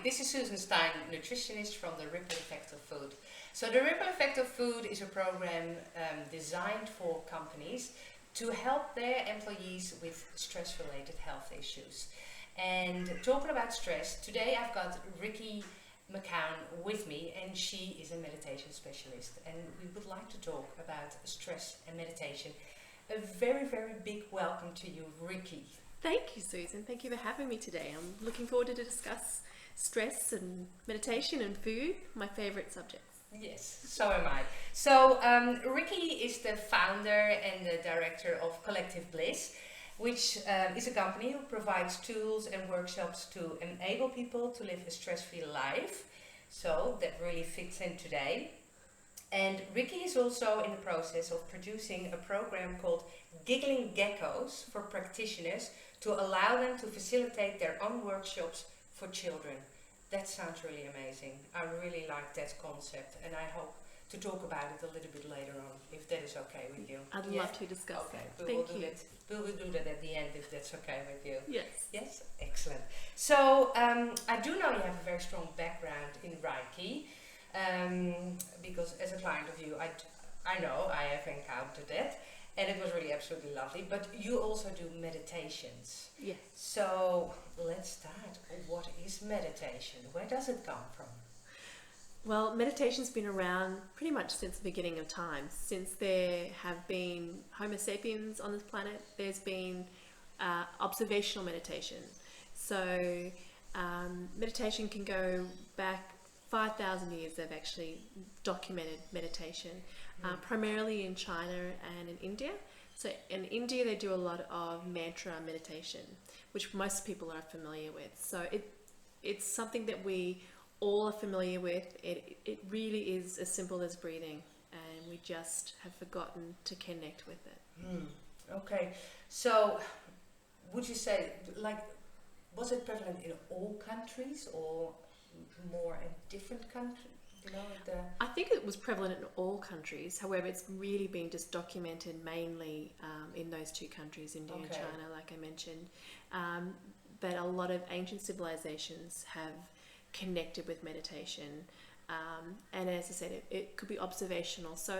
this is Susan Stein, nutritionist from the Ripple Effect of Food. So the Ripple Effect of Food is a program designed for companies to help their employees with stress-related health issues. And talking about stress, today I've got Rikki McKeown with me, and she is a meditation specialist. And we would like to talk about stress and meditation. A very, very big welcome to you, Rikki. Thank you, Susan. Thank you for having me today. I'm looking forward to discuss stress and meditation and food, my favourite subjects. Yes, so am I. So Rikki is the founder and the director of Collective Bliss, which is a company who provides tools and workshops to enable people to live a stress-free life. So that really fits in today. And Rikki is also in the process of producing a program called Giggling Geckos for practitioners to allow them to facilitate their own workshops for children. That sounds really amazing. I really like that concept, and I hope to talk about it a little bit later on, if that is okay with you. I'd love to discuss that. We will do that at the end, if that's okay with you. Yes. Yes? Excellent. So, I do know you have a very strong background in Rikki, because as a client of you, I know I have encountered that, and it was really absolutely lovely. But you also do meditations. Yes. So let's start. What is meditation? Where does it come from? Well, meditation's been around pretty much since the beginning of time. Since there have been Homo sapiens on this planet, there's been observational meditation. So meditation can go back 5,000 years. They've actually documented meditation, primarily in China and in India. So in India, they do a lot of mantra meditation, which most people are familiar with. So it's something that we all are familiar with. It really is as simple as breathing, and we just have forgotten to connect with it. Okay, so would you say, was it prevalent in all countries or more in different countries? I think it was prevalent in all countries. However, it's really been just documented mainly in those two countries, India and China, like I mentioned. But a lot of ancient civilizations have connected with meditation. And as I said, it could be observational. So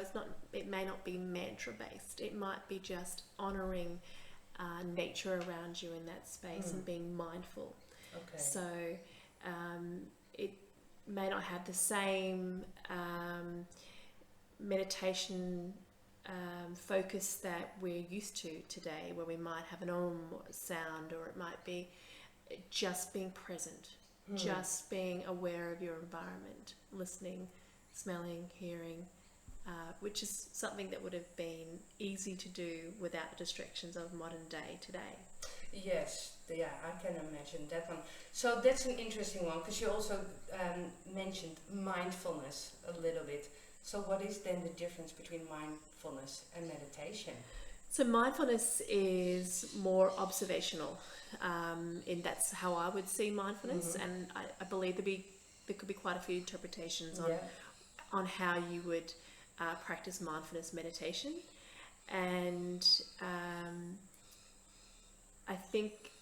it may not be mantra based. It might be just honoring nature around you in that space and being mindful. Okay. So it may not have the same meditation focus that we're used to today, where we might have an om sound, or it might be just being present, just being aware of your environment, listening, smelling, hearing, which is something that would have been easy to do without the distractions of modern day today. Yes, yeah, I can imagine that one. So that's an interesting one, because you also mentioned mindfulness a little bit. So what is then the difference between mindfulness and meditation? So mindfulness is more observational, and that's how I would see mindfulness. And I believe there could be quite a few interpretations on how you would practice mindfulness meditation. And I think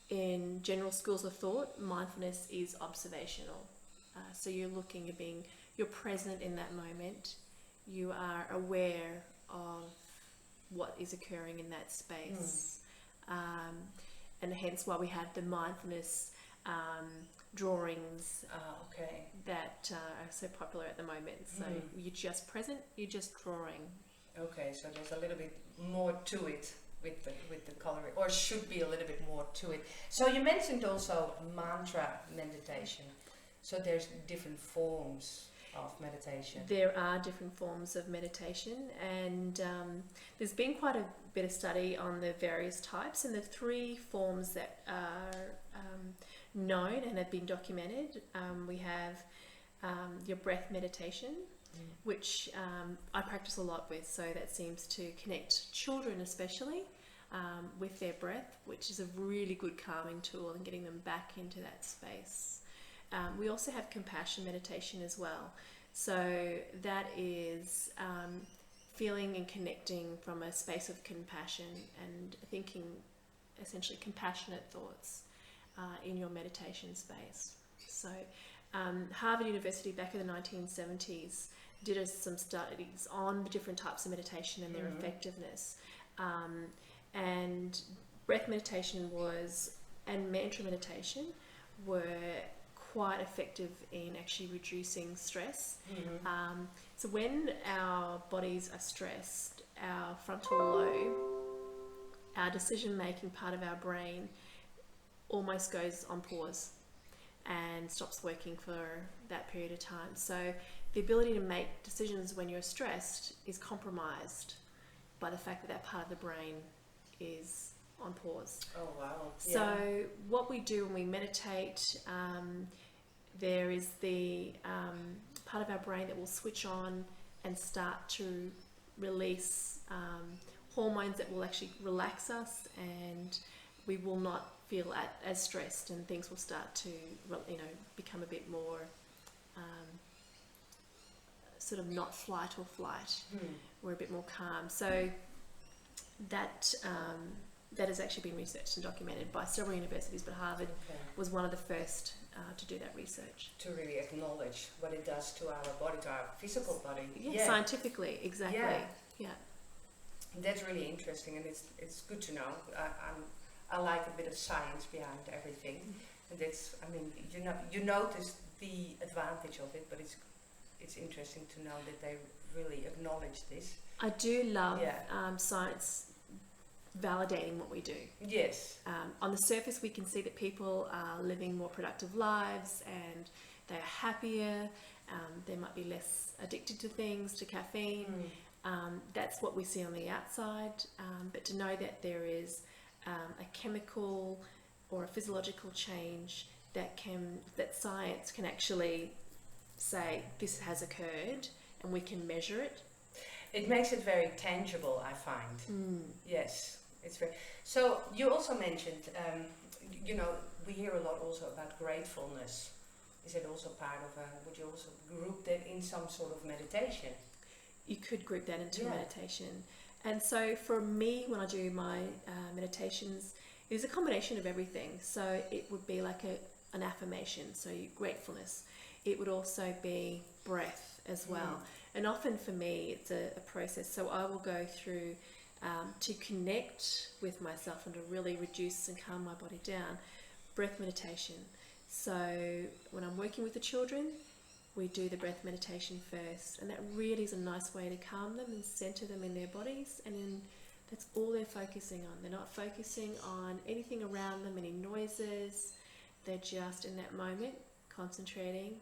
in general schools of thought, mindfulness is observational. So you're looking at you're present in that moment. You are aware of what is occurring in that space. And hence why we have the mindfulness drawings that are so popular at the moment. So you're just present, you're just drawing. Okay, so there's a little bit more to it with the coloring, or should be a little bit more to it. So you mentioned also mantra meditation. So there's different forms of meditation. There are different forms of meditation, and there's been quite a bit of study on the various types, and the three forms that are known and have been documented. We have your breath meditation, which I practice a lot with, so that seems to connect children especially with their breath, which is a really good calming tool and getting them back into that space. We also have compassion meditation as well. So that is feeling and connecting from a space of compassion and thinking essentially compassionate thoughts in your meditation space. So Harvard University back in the 1970s did some studies on the different types of meditation and their effectiveness. And breath meditation and mantra meditation were quite effective in actually reducing stress. So when our bodies are stressed, our frontal lobe, our decision-making part of our brain, almost goes on pause and stops working for that period of time. So the ability to make decisions when you're stressed is compromised by the fact that that part of the brain is on pause. Oh wow. So what we do when we meditate, there is the part of our brain that will switch on and start to release hormones that will actually relax us, and we will not feel as stressed, and things will start to become a bit more sort of not fight or flight. We're a bit more calm. So that has actually been researched and documented by several universities, but Harvard was one of the first to do that research. To really acknowledge what it does to our body, to our physical body. Yeah. Scientifically, exactly. Yeah. That's really interesting, and it's good to know. I like a bit of science behind everything, and that's, I mean, you notice the advantage of it, but it's interesting to know that they really acknowledge this. I do love science validating what we do. Yes. On the surface, we can see that people are living more productive lives and they are happier. They might be less addicted to things, to caffeine. That's what we see on the outside. But to know that there is a chemical or a physiological change that science can actually say this has occurred, and we can measure it. It makes it very tangible, I find. Yes, it's very. So you also mentioned, we hear a lot also about gratefulness. Is it also part of would you also group that in some sort of meditation? You could group that into meditation. And so for me, when I do my meditations, it is a combination of everything. So it would be like an affirmation, so gratefulness. It would also be breath as well. And often for me, it's a process. So I will go through to connect with myself and to really reduce and calm my body down, breath meditation. So when I'm working with the children, we do the breath meditation first, and that really is a nice way to calm them and center them in their bodies, and then that's all they're focusing on. They're not focusing on anything around them, any noises. They're just in that moment concentrating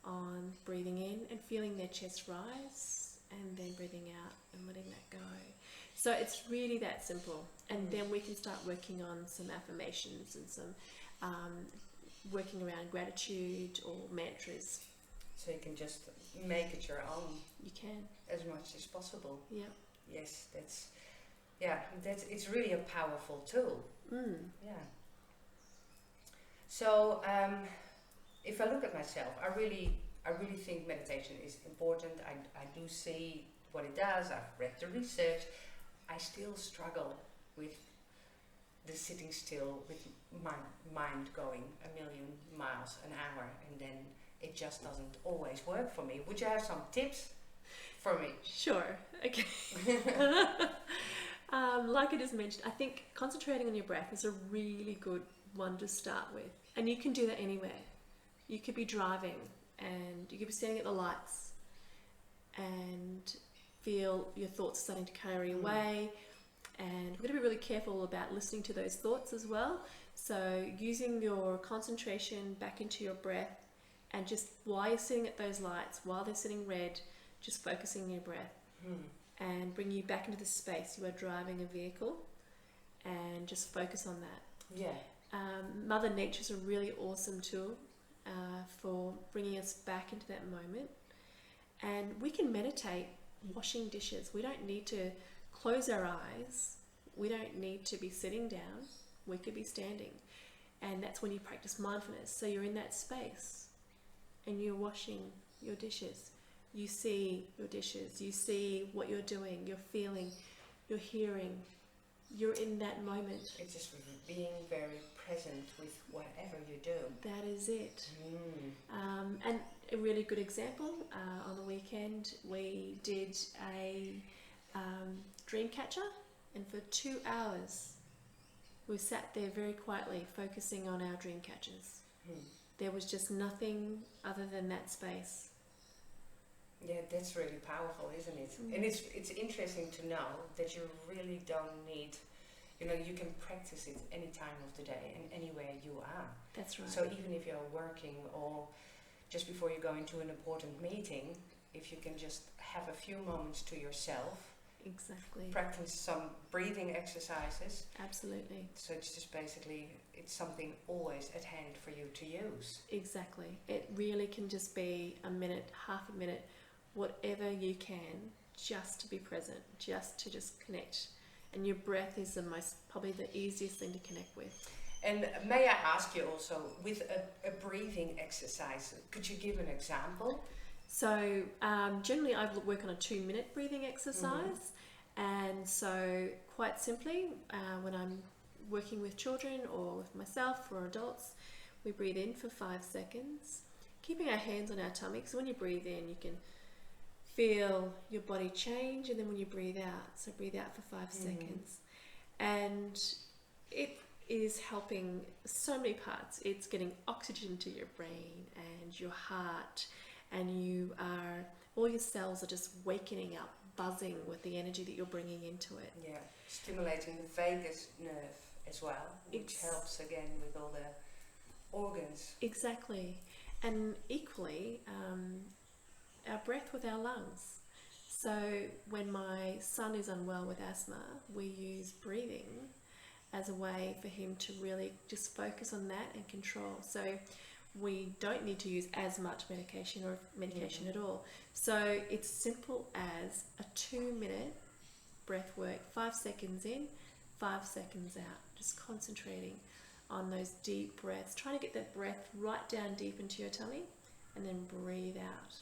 on breathing in and feeling their chest rise, and then breathing out and letting that go. So it's really that simple. And then we can start working on some affirmations and some working around gratitude or mantras. So you can just make it your own. You can. As much as possible. Yeah. Yes, it's really a powerful tool. Yeah. So if I look at myself, I really think meditation is important. I do see what it does. I've read the research. I still struggle with the sitting still, with my mind going a million miles an hour, and then it just doesn't always work for me. Would you have some tips for me? Sure. Okay. Like I just mentioned, I think concentrating on your breath is a really good one to start with. And you can do that anywhere. You could be driving and you could be standing at the lights and feel your thoughts starting to carry away. And we've got to be really careful about listening to those thoughts as well. So using your concentration back into your breath, and just while you're sitting at those lights, while they're sitting red, just focusing on your breath and bring you back into the space. You are driving a vehicle, and just focus on that. Yeah. Mother Nature's a really awesome tool for bringing us back into that moment. And we can meditate washing dishes. We don't need to close our eyes. We don't need to be sitting down. We could be standing. And that's when you practice mindfulness. So you're in that space and you're washing your dishes. You see your dishes. You see what you're doing. You're feeling. You're hearing. You're in that moment. It's just being very present with whatever you do. That is it. And a really good example, on the weekend we did a dream catcher, and for 2 hours we sat there very quietly focusing on our dream catchers. There was just nothing other than that space. Yeah, that's really powerful, isn't it? And it's interesting to know that you really don't need, you can practice it any time of the day and anywhere you are. That's right. So even if you're working or just before you go into an important meeting, if you can just have a few moments to yourself, exactly, practice some breathing exercises. Absolutely. So it's just basically, it's something always at hand for you to use. Exactly. It really can just be a minute, half a minute, whatever you can, just to be present, just to connect. And your breath is probably the easiest thing to connect with. And may I ask you also, with a breathing exercise, could you give an example? So generally I work on a 2-minute breathing exercise. And so quite simply, when I'm working with children or with myself or adults, we breathe in for 5 seconds, keeping our hands on our tummy. So when you breathe in, you can feel your body change, and then when you breathe out, so breathe out for 5 seconds. And it is helping so many parts. It's getting oxygen to your brain and your heart, and all your cells are just wakening up, buzzing with the energy that you're bringing into it. Yeah, stimulating the vagus nerve as well, which helps again with all the organs. Exactly. And equally, our breath with our lungs. So when my son is unwell with asthma, we use breathing as a way for him to really just focus on that and control. So we don't need to use as much medication or medication at all. So it's simple as a 2-minute breath work, 5 seconds in, 5 seconds out, just concentrating on those deep breaths, trying to get that breath right down deep into your tummy, and then breathe out.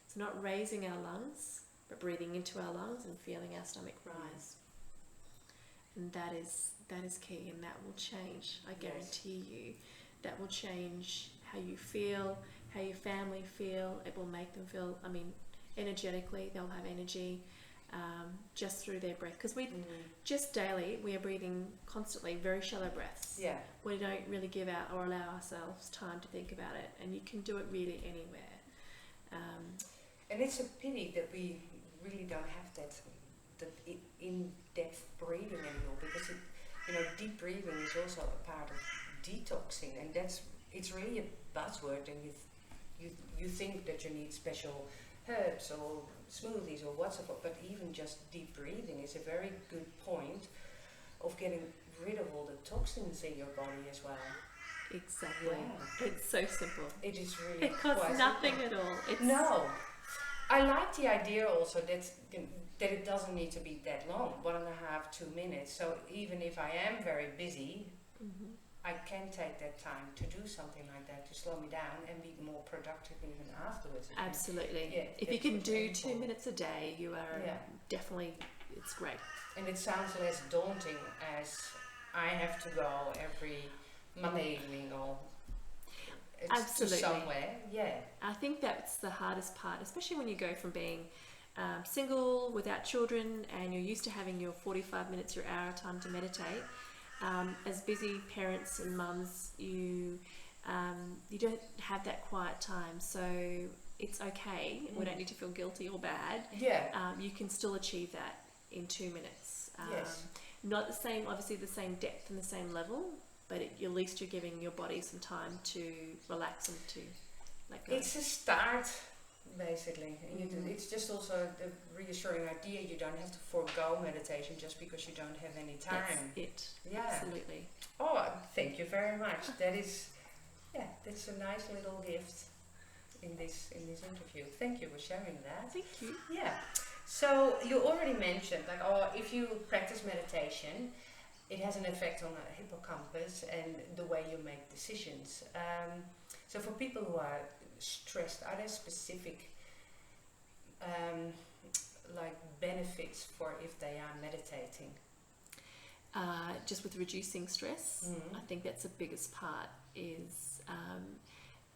So not raising our lungs, but breathing into our lungs and feeling our stomach rise. And that is key, and that will change. I guarantee you, that will change how you feel, how your family feel. It will make them feel, energetically, they'll have energy just through their breath. Because just daily, we are breathing constantly, very shallow breaths. Yeah. We don't really give out or allow ourselves time to think about it, and you can do it really anywhere. And it's a pity that we really don't have that in-depth breathing anymore, because deep breathing is also a part of detoxing, and it's really a buzzword, and you think that you need special herbs or smoothies or whatsoever, but even just deep breathing is a very good point of getting rid of all the toxins in your body as well. Exactly. Yeah. It's so simple. It is really It costs quite nothing simple. at all. No. I like the idea also that it doesn't need to be that long, 1.5, 2 minutes. So even if I am very busy, I can take that time to do something like that, to slow me down and be more productive even afterwards. Absolutely. Yeah, if you can do painful. 2 minutes a day, you are definitely, it's great. And it sounds less daunting as I have to go every Monday evening or to somewhere. Yeah. I think that's the hardest part, especially when you go from being single, without children, and you're used to having your 45 minutes, your hour time to meditate. As busy parents and mums, you don't have that quiet time, so it's okay. We don't need to feel guilty or bad. Yeah. You can still achieve that in 2 minutes. Yes. Not the same, obviously the same depth and the same level, but at least you're giving your body some time to relax and to let go. It's a start, basically. And it's just also the reassuring idea you don't have to forego meditation just because you don't have any time. That's it. Yeah. Absolutely. Oh, thank you very much. That's a nice little gift in this interview. Thank you for sharing that. Thank you. Yeah. So you already mentioned, if you practice meditation, it has an effect on the hippocampus and the way you make decisions. So for people who are stressed, are there specific benefits for if they are meditating? just with reducing stress. Mm. I think that's the biggest part is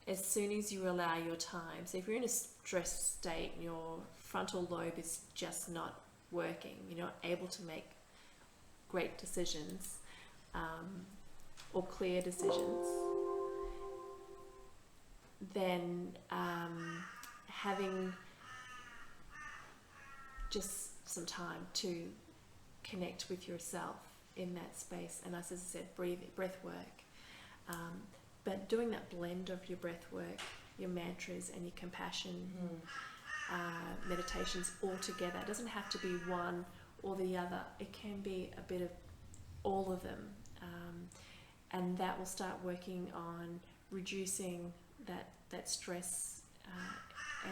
as soon as you allow your time, so if you're in a stressed state and your frontal lobe is just not working, you're not able to make great decisions or clear decisions, then having just some time to connect with yourself in that space, and as I said, breath work, but doing that blend of your breath work, your mantras and your compassion meditations all together. It doesn't have to be one or the other. It can be a bit of all of them, and that will start working on reducing that stress,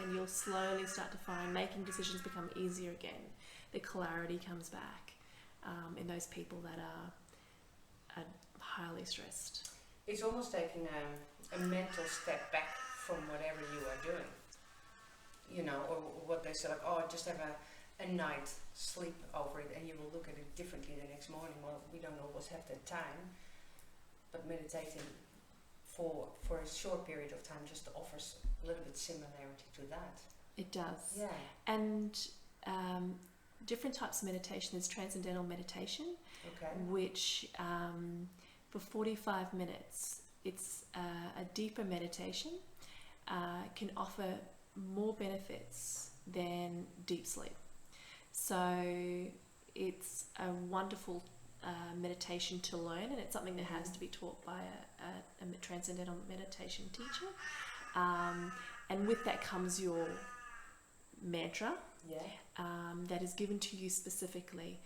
and you'll slowly start to find making decisions become easier again. The clarity comes back in those people that are highly stressed. It's almost taking a mental step back from whatever you are doing, you know, or what they say, like, oh, just have a night, sleep over it, and you will look at it differently the next morning. Well, we don't always have that time, but meditating for a short period of time just offers a little bit similarity to that. It does. Yeah. And different types of meditation. There's transcendental meditation, Okay. which for 45 minutes, it's a deeper meditation, can offer more benefits than deep sleep. So it's a wonderful meditation to learn, and it's something that has to be taught by a transcendental meditation teacher. And with that comes your mantra, that is given to you specifically.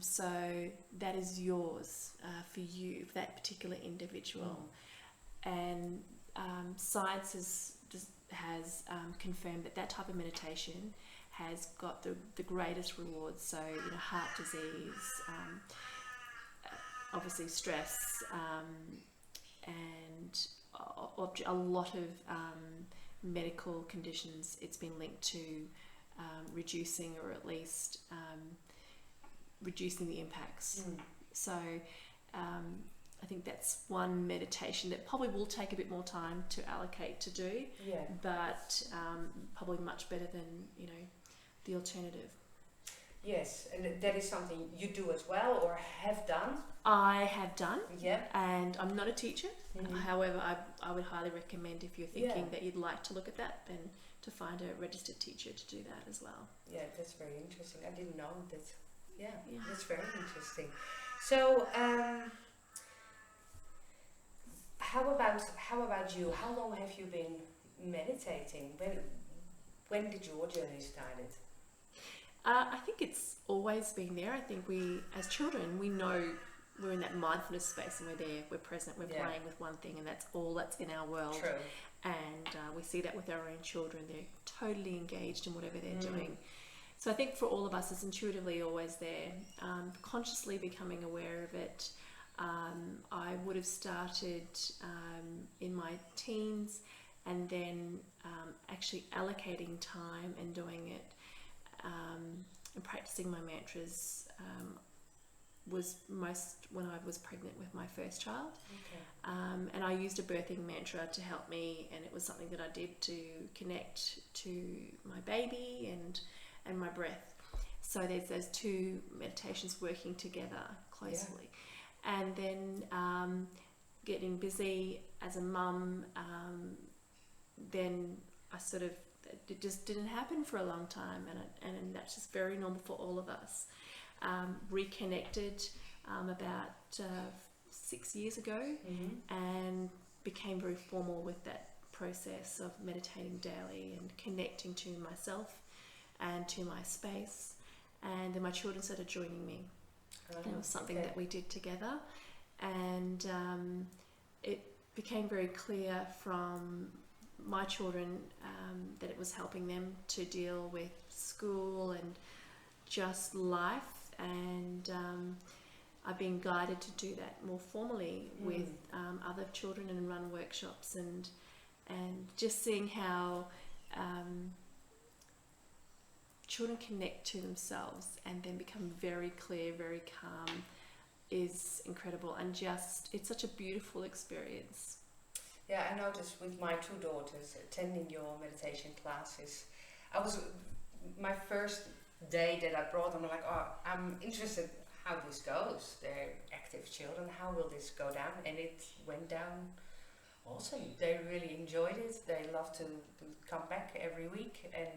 So that is yours for you, for that particular individual. And science has confirmed that type of meditation has got the greatest rewards. So, you know, heart disease, obviously stress, and a lot of medical conditions. It's been linked to reducing, or at least reducing the impacts. So I think that's one meditation that probably will take a bit more time to allocate to do, but probably much better than, you know, the alternative. Yes, and that is something you do as well, or have done? I have done, Yeah. and I'm not a teacher. However, I would highly recommend, if you're thinking that you'd like to look at that, then to find a registered teacher to do that as well. Yeah, that's very interesting. I didn't know that. Yeah. That's very interesting. So, how about you? How long have you been meditating? When did your journey started? I think it's always been there. I think we, as children, we know we're in that mindfulness space, and we're there, we're present, we're playing with one thing, and that's all that's in our world. True. And we see that with our own children. They're totally engaged in whatever they're doing. So I think for all of us, it's intuitively always there. Consciously becoming aware of it. I would have started in my teens, and then actually allocating time and doing it, and practicing my mantras was most when I was pregnant with my first child. And I used a birthing mantra to help me, and it was something that I did to connect to my baby and my breath. So there's those two meditations working together closely. And then getting busy as a mum, then I sort of, it just didn't happen for a long time, and that's just very normal for all of us. Reconnected about 6 years ago, and became very formal with that process of meditating daily and connecting to myself and to my space. And then my children started joining me. And it was something that we did together, and it became very clear from my children that it was helping them to deal with school and just life, and I've been guided to do that more formally with other children and run workshops, and just seeing how children connect to themselves and then become very clear, very calm, is incredible, and just it's such a beautiful experience. Yeah, I noticed with my two daughters attending your meditation classes, I was my first day that I brought them, I'm like, oh, I'm interested how this goes. They're active children. How will this go down? And it went down awesome. They really enjoyed it. They love to come back every week, and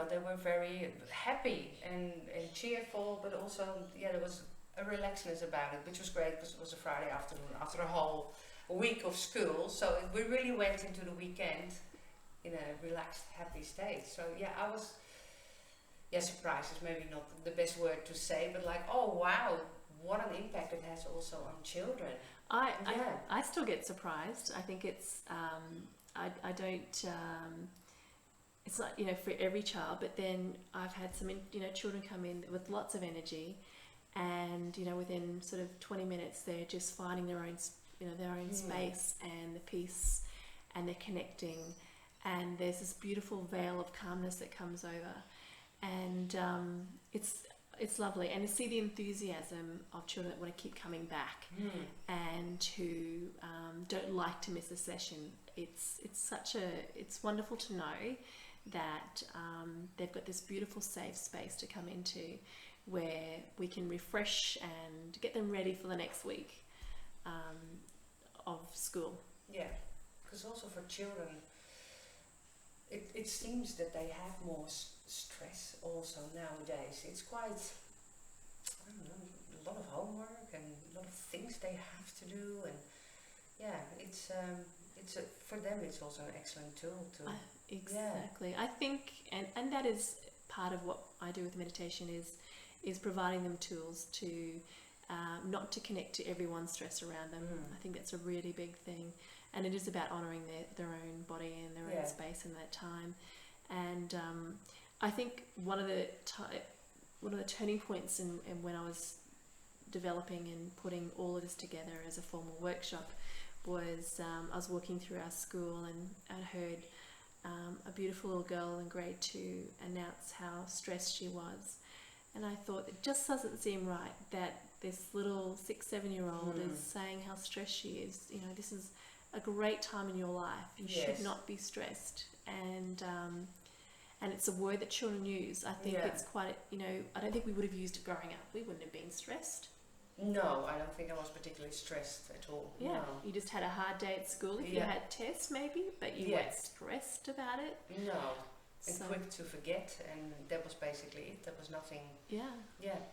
they were very happy and cheerful, but also, there was a relaxedness about it, which was great because it was a Friday afternoon after a whole week of school. So we really went into the weekend in a relaxed, happy state. So I was, surprised is maybe not the best word to say, but like, oh wow, what an impact it has also on children. I still get surprised. I think it's I don't it's not for every child, but then I've had some children come in with lots of energy, and within sort of 20 minutes they're just finding their own space and the peace, and they're connecting, and there's this beautiful veil of calmness that comes over, and it's lovely, and to see the enthusiasm of children that want to keep coming back and who don't like to miss a session. It's wonderful to know that they've got this beautiful safe space to come into, where we can refresh and get them ready for the next week of school. Yeah, because also for children, it seems that they have more stress also nowadays. It's quite, I don't know, a lot of homework and a lot of things they have to do, and for them it's also an excellent tool to exactly. I think, and that is part of what I do with meditation is providing them tools to not to connect to everyone's stress around them. I think that's a really big thing, and it is about honouring their own body and their own space in that time. And I think one of the turning points in when I was developing and putting all of this together as a formal workshop was I was walking through our school, and I heard a beautiful little girl in grade 2 announce how stressed she was, and I thought, it just doesn't seem right that this little 6-7-year-old is saying how stressed she is. This is a great time in your life. You should not be stressed, and it's a word that children use. I think it's quite, I don't think we would have used it growing up. We wouldn't have been stressed. No, I don't think I was particularly stressed at all. Yeah, no. You just had a hard day at school if you had tests maybe, but you weren't stressed about it. No, and quick to forget, and that was basically it. There was nothing. Yeah.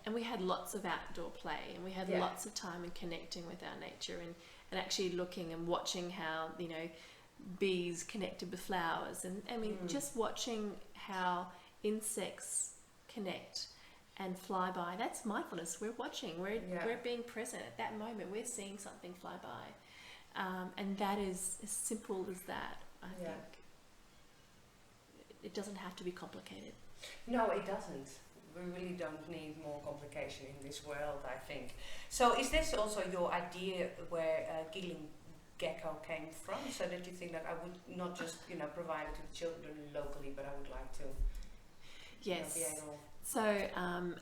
And we had lots of outdoor play, and we had lots of time in connecting with our nature, and actually looking and watching how, bees connected with flowers, and I mean, just watching how insects connect and fly by. That's mindfulness. We're watching, we're being present at that moment, we're seeing something fly by, and that is as simple as that. I think it doesn't have to be complicated. No, it doesn't. We really don't need more complication in this world, I think. So is this also your idea where Giggling Gecko came from, so that you think that I would not just provide it to the children locally, but I would like to be able. So,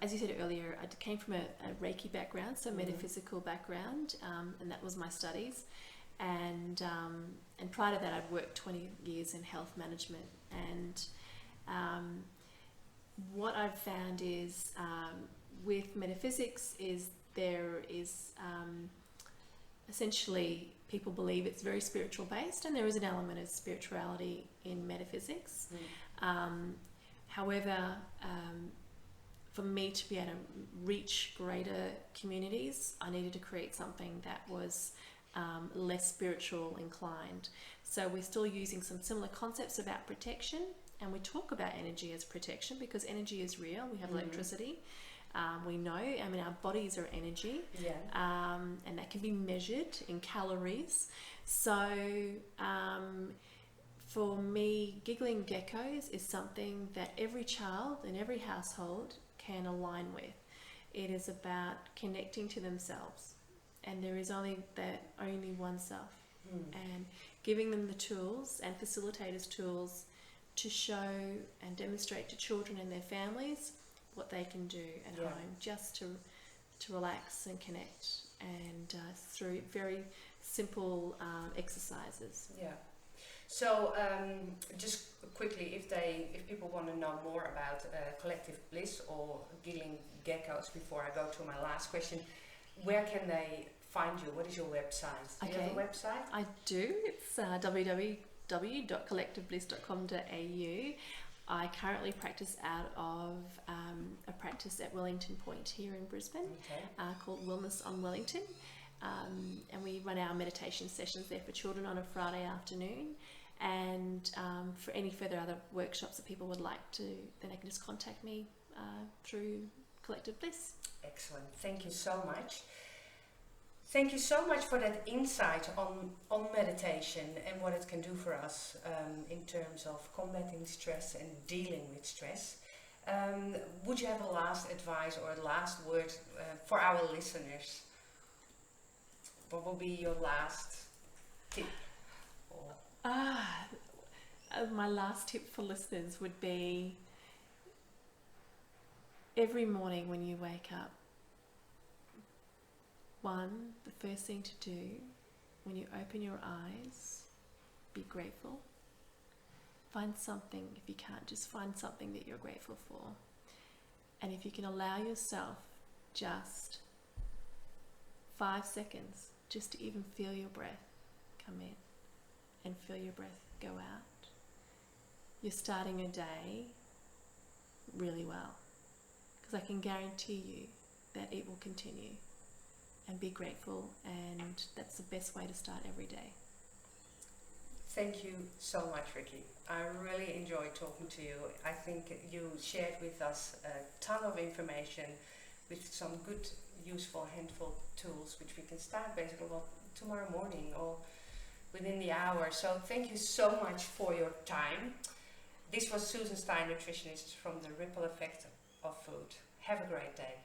as you said earlier, I came from a Rikki background, so metaphysical background, and that was my studies. And prior to that, I'd worked 20 years in health management. And what I've found is, with metaphysics, is there is essentially people believe it's very spiritual based, and there is an element of spirituality in metaphysics. However, for me to be able to reach greater communities, I needed to create something that was less spiritual inclined. So we're still using some similar concepts about protection, and we talk about energy as protection because energy is real. We have electricity. We know, our bodies are energy, and that can be measured in calories. So for me, Giggling Geckos is something that every child in every household can align with. It is about connecting to themselves, and there is only one self, and giving them the tools and facilitators tools to show and demonstrate to children and their families what they can do at home, just to relax and connect, and through very simple exercises. Yeah. So just quickly, if people want to know more about Collective Bliss or Giggling Geckos, before I go to my last question, where can they find you? What is your website? Do you have a website? I do. It's www.collectivebliss.com.au. I currently practice out of a practice at Wellington Point here in Brisbane, called Wellness on Wellington. And we run our meditation sessions there for children on a Friday afternoon. And for any further other workshops that people would like to, then they can just contact me through Collective Bliss. Excellent. Thank you so much. Thank you so much for that insight on meditation and what it can do for us in terms of combating stress and dealing with stress. Would you have a last advice or a last word for our listeners? What will be your last tip? My last tip for listeners would be, every morning when you wake up, the first thing to do when you open your eyes, be grateful. Find something, if you can't, just find something that you're grateful for. And if you can allow yourself just 5 seconds just to even feel your breath come in and feel your breath go out, you're starting your day really well. Because I can guarantee you that it will continue. And be grateful, and that's the best way to start every day. Thank you so much, Rikki. I really enjoyed talking to you. I think you shared with us a ton of information with some good, useful, handful tools which we can start basically tomorrow morning or within the hour. So thank you so much for your time. This was Susan Stein, nutritionist from the Ripple Effect of Food. Have a great day.